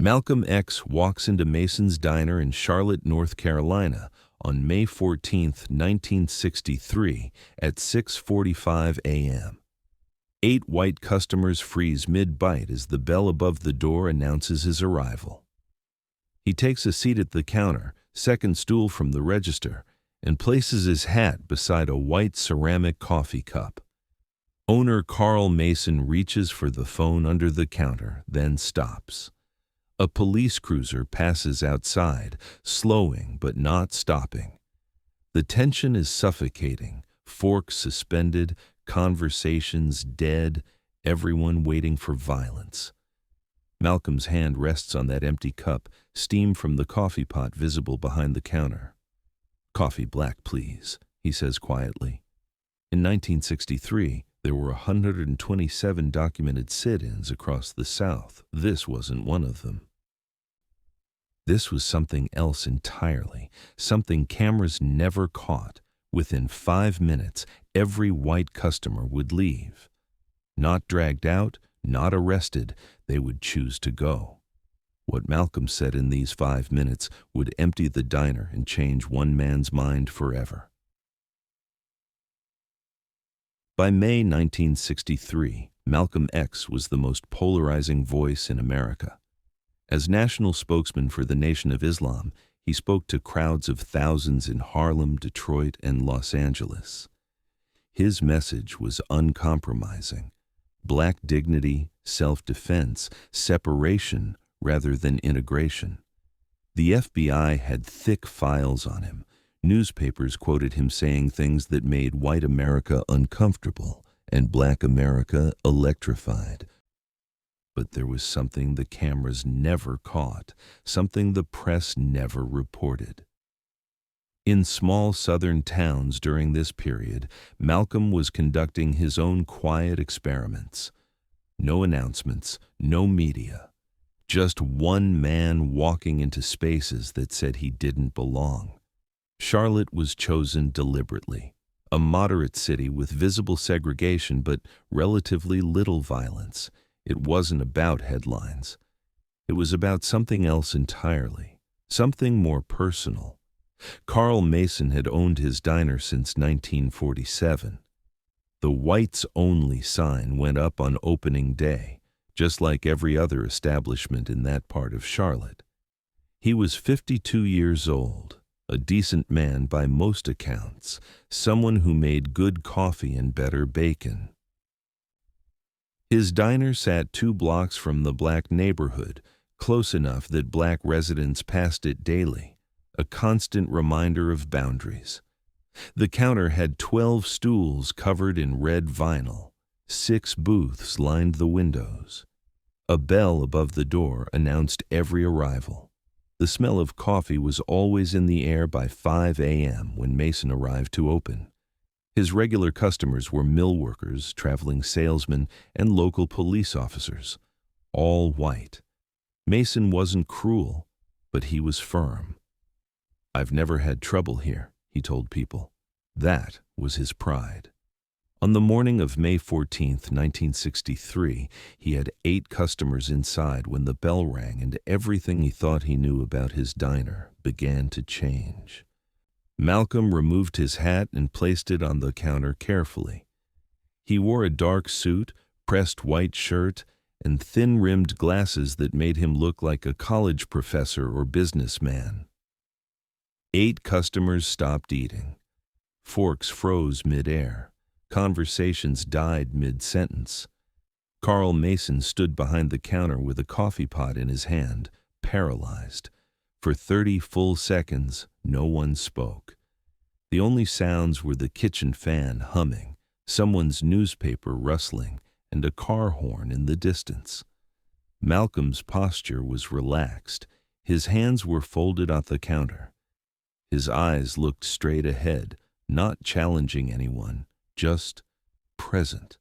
Malcolm X walks into Mason's Diner in Charlotte, North Carolina on May 14, 1963 at 6:45 a.m. 8 white customers freeze mid-bite as the bell above the door announces his arrival. He takes a seat at the counter, second stool from the register, and places his hat beside a white ceramic coffee cup. Owner Carl Mason reaches for the phone under the counter, then stops. A police cruiser passes outside, slowing but not stopping. The tension is suffocating, forks suspended, conversations dead, everyone waiting for violence. Malcolm's hand rests on that empty cup, steam from the coffee pot visible behind the counter. "Coffee black, please," he says quietly. In 1963, there were 127 documented sit-ins across the South. This wasn't one of them. This was something else entirely, something cameras never caught. Within 5 minutes, every white customer would leave. Not dragged out, not arrested, they would choose to go. What Malcolm said in these 5 minutes would empty the diner and change one man's mind forever. By May 1963, Malcolm X was the most polarizing voice in America. As national spokesman for the Nation of Islam, he spoke to crowds of thousands in Harlem, Detroit, and Los Angeles. His message was uncompromising: black dignity, self-defense, separation rather than integration. The FBI had thick files on him. Newspapers quoted him saying things that made white America uncomfortable and black America electrified. But there was something the cameras never caught, something the press never reported. In small southern towns during this period, Malcolm was conducting his own quiet experiments. No announcements, no media. Just one man walking into spaces that said he didn't belong. Charlotte was chosen deliberately, a moderate city with visible segregation but relatively little violence. It wasn't about headlines. It was about something else entirely, something more personal. Carl Mason had owned his diner since 1947. The whites-only sign went up on opening day, just like every other establishment in that part of Charlotte. He was 52 years old, a decent man by most accounts, someone who made good coffee and better bacon. His diner sat 2 blocks from the black neighborhood, close enough that black residents passed it daily, a constant reminder of boundaries. The counter had 12 stools covered in red vinyl. 6 booths lined the windows. A bell above the door announced every arrival. The smell of coffee was always in the air by 5 a.m. when Mason arrived to open. His regular customers were mill workers, traveling salesmen, and local police officers, all white. Mason wasn't cruel, but he was firm. "I've never had trouble here," he told people. That was his pride. On the morning of May 14, 1963, he had 8 customers inside when the bell rang and everything he thought he knew about his diner began to change. Malcolm removed his hat and placed it on the counter carefully. He wore a dark suit, pressed white shirt, and thin-rimmed glasses that made him look like a college professor or businessman. 8 customers stopped eating. Forks froze mid-air. Conversations died mid-sentence. Carl Mason stood behind the counter with a coffee pot in his hand, paralyzed. For 30 full seconds, no one spoke. The only sounds were the kitchen fan humming, someone's newspaper rustling, and a car horn in the distance. Malcolm's posture was relaxed. His hands were folded on the counter. His eyes looked straight ahead, not challenging anyone, just present,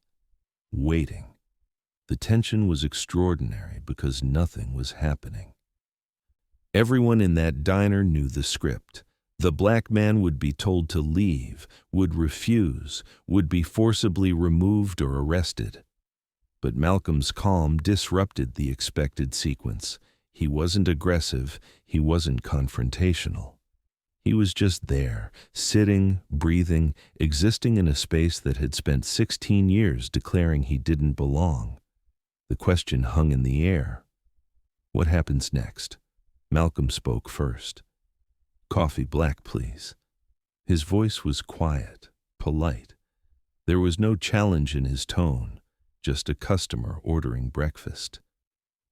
waiting. The tension was extraordinary because nothing was happening. Everyone in that diner knew the script. The black man would be told to leave, would refuse, would be forcibly removed or arrested. But Malcolm's calm disrupted the expected sequence. He wasn't aggressive, he wasn't confrontational. He was just there, sitting, breathing, existing in a space that had spent 16 years declaring he didn't belong. The question hung in the air. What happens next? Malcolm spoke first. Coffee black, please. His voice was quiet, polite. There was no challenge in his tone, just a customer ordering breakfast.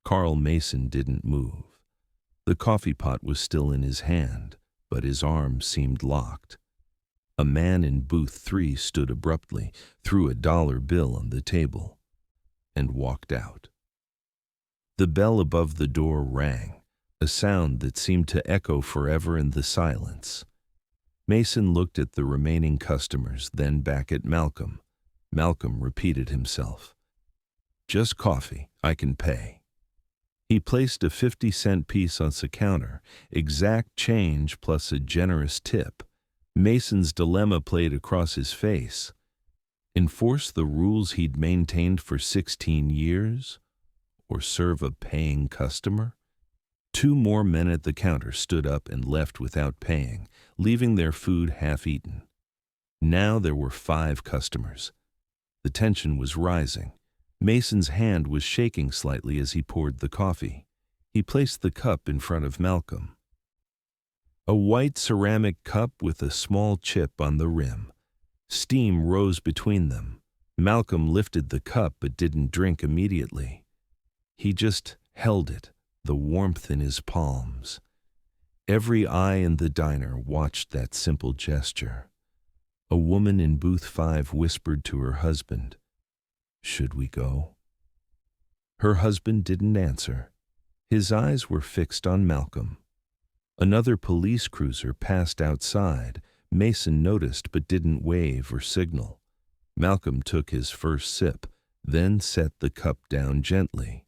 Carl Mason didn't move. The coffee pot was still in his hand, but his arms seemed locked. A man in booth 3 stood abruptly, threw a dollar bill on the table, and walked out. The bell above the door rang, a sound that seemed to echo forever in the silence. Mason looked at the remaining customers, then back at Malcolm. Malcolm repeated himself. Just coffee, I can pay. He placed a 50-cent piece on the counter, exact change plus a generous tip. Mason's dilemma played across his face. Enforce the rules he'd maintained for 16 years? Or serve a paying customer? 2 more men at the counter stood up and left without paying, leaving their food half-eaten. Now there were 5 customers. The tension was rising. Mason's hand was shaking slightly as he poured the coffee. He placed the cup in front of Malcolm. A white ceramic cup with a small chip on the rim. Steam rose between them. Malcolm lifted the cup but didn't drink immediately. He just held it, the warmth in his palms. Every eye in the diner watched that simple gesture. A woman in booth 5 whispered to her husband, "Should we go?" Her husband didn't answer. His eyes were fixed on Malcolm. Another police cruiser passed outside. Mason noticed but didn't wave or signal. Malcolm took his first sip, then set the cup down gently.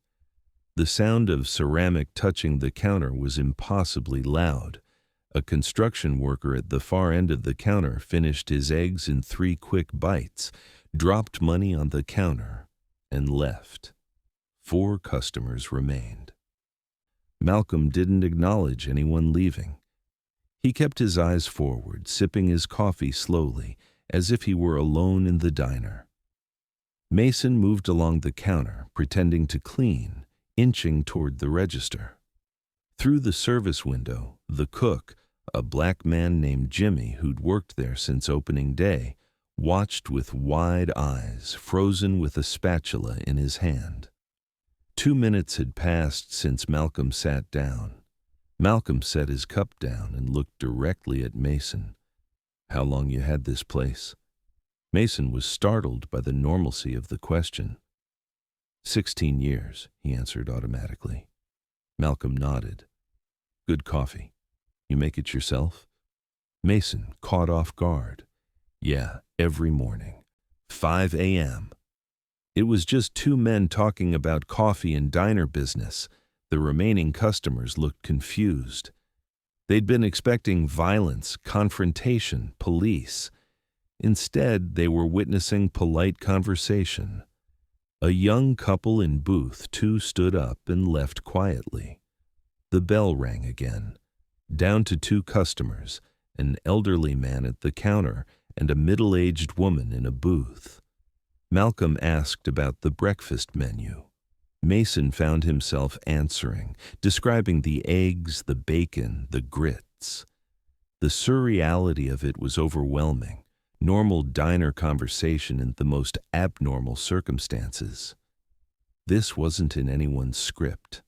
The sound of ceramic touching the counter was impossibly loud. A construction worker at the far end of the counter finished his eggs in 3 quick bites, dropped money on the counter, and left. 4 customers remained. Malcolm didn't acknowledge anyone leaving. He kept his eyes forward, sipping his coffee slowly, as if he were alone in the diner. Mason moved along the counter, pretending to clean, inching toward the register. Through the service window, the cook, a black man named Jimmy who'd worked there since opening day, watched with wide eyes, frozen with a spatula in his hand. 2 minutes had passed since Malcolm sat down. Malcolm set his cup down and looked directly at Mason. "How long you had this place?" Mason was startled by the normalcy of the question. 16 years, he answered automatically. Malcolm nodded. "Good coffee. You make it yourself?" Mason, caught off guard. "Yeah, every morning. 5 a.m. It was just 2 men talking about coffee and diner business. The remaining customers looked confused. They'd been expecting violence, confrontation, police. Instead, they were witnessing polite conversation. A young couple in booth 2 stood up and left quietly. The bell rang again. Down to 2 customers, an elderly man at the counter and a middle-aged woman in a booth. Malcolm asked about the breakfast menu. Mason found himself answering, describing the eggs, the bacon, the grits. The surreality of it was overwhelming. Normal diner conversation in the most abnormal circumstances. This wasn't in anyone's script.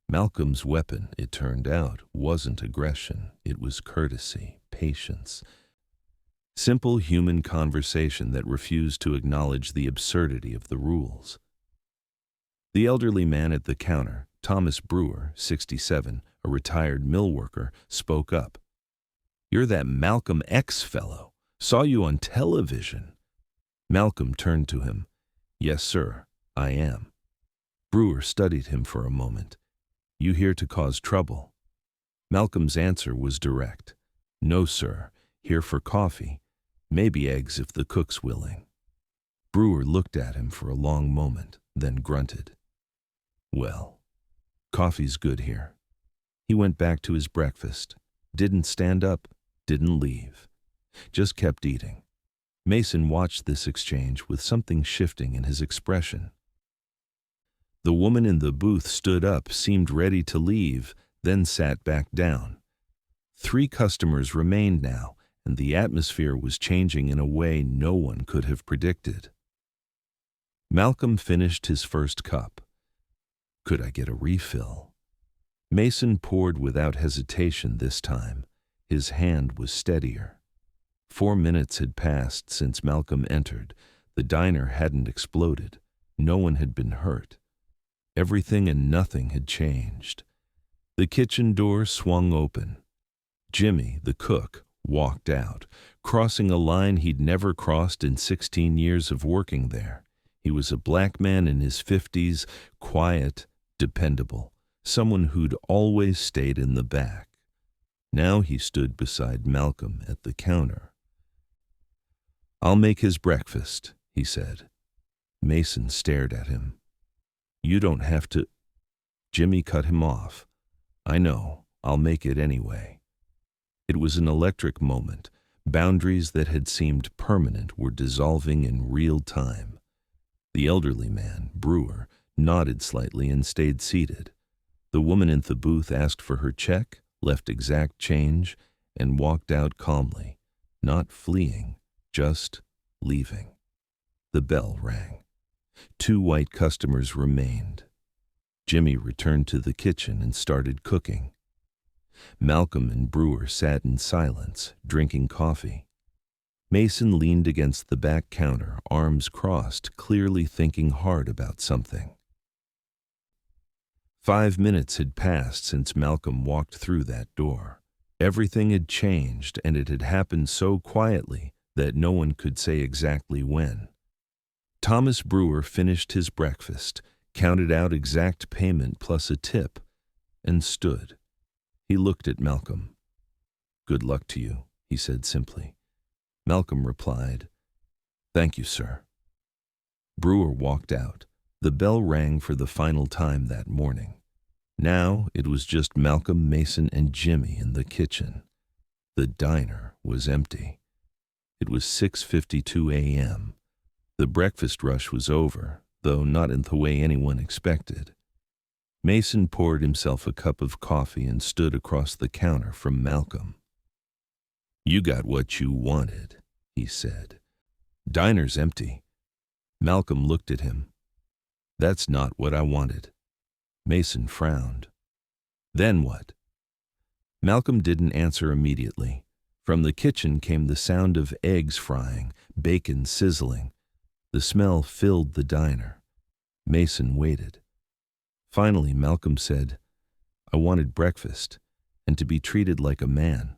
Malcolm's weapon, it turned out, wasn't aggression. It was courtesy, patience. Simple human conversation that refused to acknowledge the absurdity of the rules. The elderly man at the counter, Thomas Brewer, 67, a retired mill worker, spoke up. "You're that Malcolm X fellow. Saw you on television." Malcolm turned to him. "Yes, sir, I am." Brewer studied him for a moment. "You here to cause trouble?" Malcolm's answer was direct. "No, sir, here for coffee. Maybe eggs if the cook's willing." Brewer looked at him for a long moment, then grunted. "Well, Coffee's good here. He went back to his breakfast. Didn't stand up, didn't leave. Just kept eating. Mason watched this exchange with something shifting in his expression. The woman in the booth stood up, seemed ready to leave, then sat back down. 3 customers remained now, and the atmosphere was changing in a way no one could have predicted. Malcolm finished his first cup. Could I get a refill? Mason poured without hesitation this time. His hand was steadier. 4 minutes had passed since Malcolm entered. The diner hadn't exploded. No one had been hurt. Everything and nothing had changed. The kitchen door swung open. Jimmy, the cook, walked out, crossing a line he'd never crossed in 16 years of working there. He was a black man in his 50s, quiet, dependable, someone who'd always stayed in the back. Now he stood beside Malcolm at the counter. "I'll make his breakfast," he said. Mason stared at him. "You don't have to—" Jimmy cut him off. "I know, I'll make it anyway." It was an electric moment. Boundaries that had seemed permanent were dissolving in real time. The elderly man, Brewer, nodded slightly and stayed seated. The woman in the booth asked for her check, left exact change, and walked out calmly, not fleeing, just leaving. The bell rang. 2 white customers remained. Jimmy returned to the kitchen and started cooking. Malcolm and Brewer sat in silence, drinking coffee. Mason leaned against the back counter, arms crossed, clearly thinking hard about something. 5 minutes had passed since Malcolm walked through that door. Everything had changed, and it had happened so quietly that no one could say exactly when. Thomas Brewer finished his breakfast, counted out exact payment plus a tip, and stood. He looked at Malcolm. "Good luck to you," he said simply. Malcolm replied, "Thank you, sir." Brewer walked out. The bell rang for the final time that morning. Now it was just Malcolm, Mason, and Jimmy in the kitchen. The diner was empty. It was 6:52 a.m. The breakfast rush was over, though not in the way anyone expected. Mason poured himself a cup of coffee and stood across the counter from Malcolm. "You got what you wanted," he said. "Diner's empty." Malcolm looked at him. "That's not what I wanted." Mason frowned. "Then what?" Malcolm didn't answer immediately. From the kitchen came the sound of eggs frying, bacon sizzling. The smell filled the diner. Mason waited. Finally, Malcolm said, "I wanted breakfast, and to be treated like a man."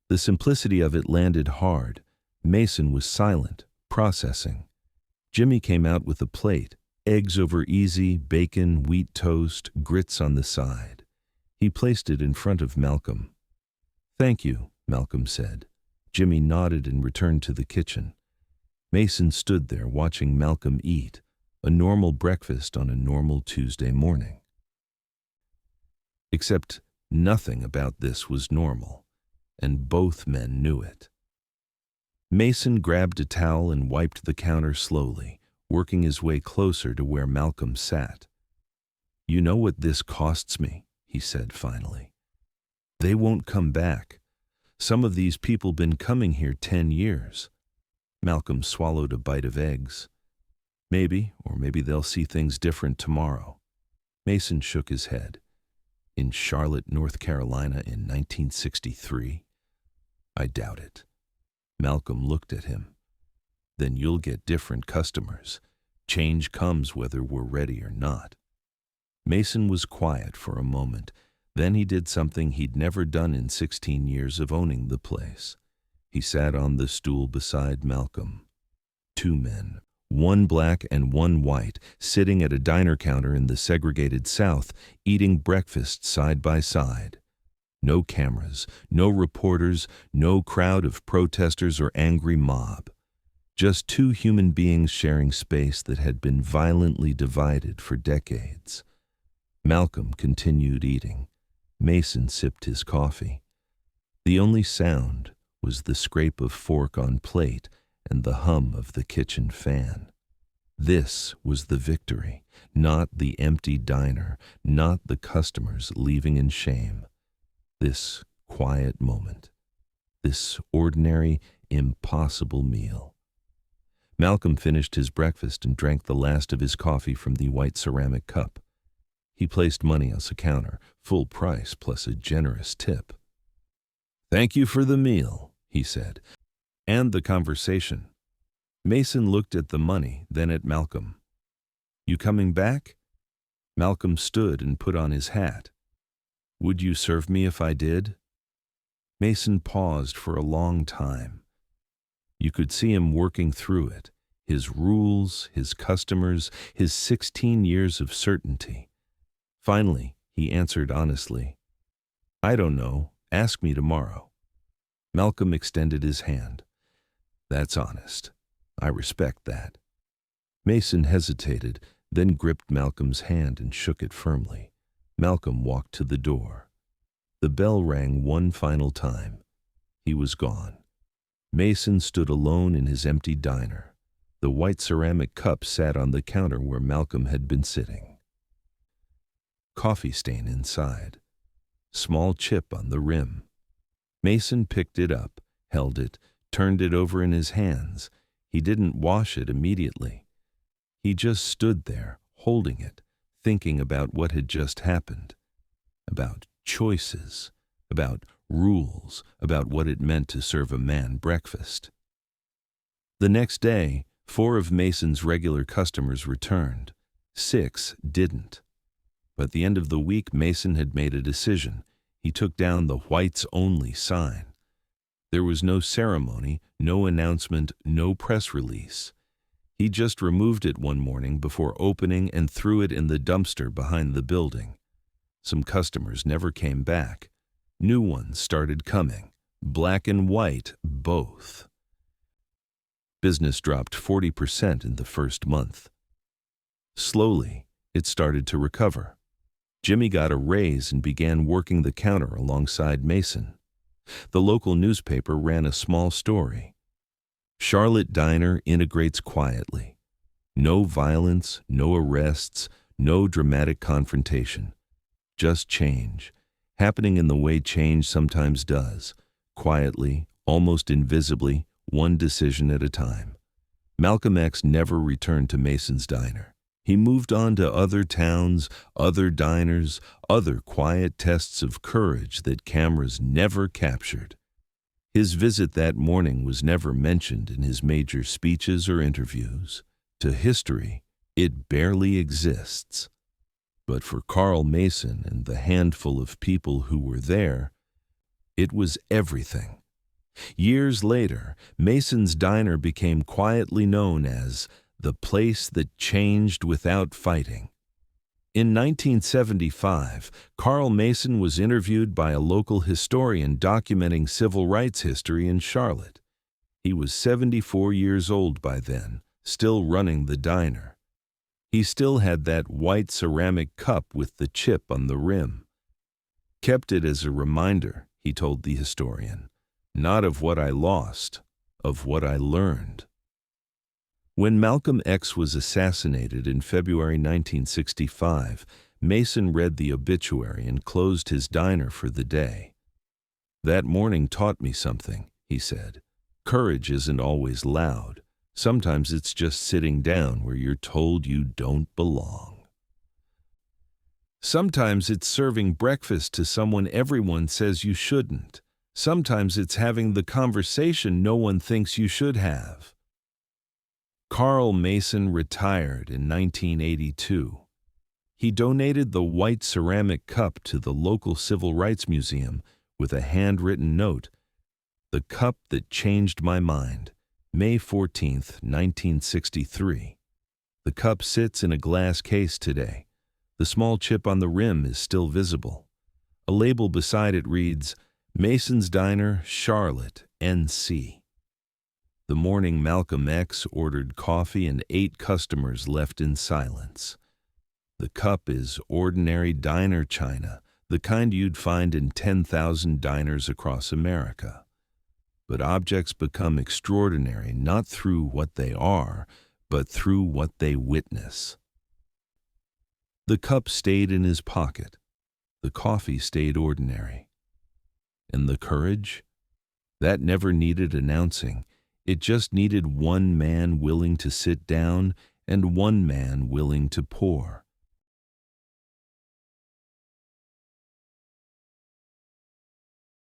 The simplicity of it landed hard. Mason was silent, processing. Jimmy came out with a plate, eggs over easy, bacon, wheat toast, grits on the side. He placed it in front of Malcolm. "Thank you," Malcolm said. Jimmy nodded and returned to the kitchen. Mason stood there watching Malcolm eat, a normal breakfast on a normal Tuesday morning. Except nothing about this was normal, and both men knew it. Mason grabbed a towel and wiped the counter slowly, working his way closer to where Malcolm sat. "You know what this costs me," he said finally. "They won't come back. Some of these people been coming here 10 years. Malcolm swallowed a bite of eggs. "Maybe, or maybe they'll see things different tomorrow." Mason shook his head. "In Charlotte, North Carolina in 1963? I doubt it." Malcolm looked at him. "Then you'll get different customers. Change comes whether we're ready or not." Mason was quiet for a moment. Then he did something he'd never done in 16 years of owning the place. He sat on the stool beside Malcolm. 2 men, one black and one white, sitting at a diner counter in the segregated South, eating breakfast side by side. No cameras, no reporters, no crowd of protesters or angry mob. Just 2 human beings sharing space that had been violently divided for decades. Malcolm continued eating. Mason sipped his coffee. The only sound was the scrape of fork on plate and the hum of the kitchen fan. This was the victory, not the empty diner, not the customers leaving in shame. This quiet moment, this ordinary, impossible meal. Malcolm finished his breakfast and drank the last of his coffee from the white ceramic cup. He placed money on the counter, full price plus a generous tip. "Thank you for the meal," he said, "and the conversation." Mason looked at the money, then at Malcolm. "You coming back?" Malcolm stood and put on his hat. "Would you serve me if I did?" Mason paused for a long time. You could see him working through it, his rules, his customers, his 16 years of certainty. Finally, he answered honestly, "I don't know. Ask me tomorrow." Malcolm extended his hand. "That's honest. I respect that." Mason hesitated, then gripped Malcolm's hand and shook it firmly. Malcolm walked to the door. The bell rang one final time. He was gone. Mason stood alone in his empty diner. The white ceramic cup sat on the counter where Malcolm had been sitting. Coffee stain inside. Small chip on the rim. Mason picked it up, held it, turned it over in his hands. He didn't wash it immediately. He just stood there, holding it, thinking about what had just happened, about choices, about rules, about what it meant to serve a man breakfast. The next day, 4 of Mason's regular customers returned. 6 didn't. By the end of the week, Mason had made a decision. He took down the whites only sign. There was no ceremony, no announcement, no press release. He just removed it one morning before opening and threw it in the dumpster behind the building. Some customers never came back. New ones started coming, black and white, both. Business dropped 40% in the first month. Slowly, it started to recover. Jimmy got a raise and began working the counter alongside Mason. The local newspaper ran a small story. Charlotte Diner integrates quietly. No violence, no arrests, no dramatic confrontation. Just change, happening in the way change sometimes does, quietly, almost invisibly, one decision at a time. Malcolm X never returned to Mason's Diner. He moved on to other towns, other diners, other quiet tests of courage that cameras never captured. His visit that morning was never mentioned in his major speeches or interviews. To history, it barely exists. But for Carl Mason and the handful of people who were there, it was everything. Years later, Mason's Diner became quietly known as the place that changed without fighting. In 1975, Carl Mason was interviewed by a local historian documenting civil rights history in Charlotte. He was 74 years old by then, still running the diner. He still had that white ceramic cup with the chip on the rim. "Kept it as a reminder," he told the historian, "not of what I lost, of what I learned." When Malcolm X was assassinated in February 1965, Mason read the obituary and closed his diner for the day. "That morning taught me something," he said. "Courage isn't always loud. Sometimes it's just sitting down where you're told you don't belong. Sometimes it's serving breakfast to someone everyone says you shouldn't. Sometimes it's having the conversation no one thinks you should have." Carl Mason retired in 1982. He donated the white ceramic cup to the local Civil Rights Museum with a handwritten note, "The cup that changed my mind, May 14, 1963. The cup sits in a glass case today. The small chip on the rim is still visible. A label beside it reads, Mason's Diner, Charlotte, NC. The morning Malcolm X ordered coffee and 8 customers left in silence. The cup is ordinary diner china, the kind you'd find in 10,000 diners across America. But objects become extraordinary not through what they are, but through what they witness. The cup stayed in his pocket. The coffee stayed ordinary. And the courage? That never needed announcing. It just needed one man willing to sit down and one man willing to pour.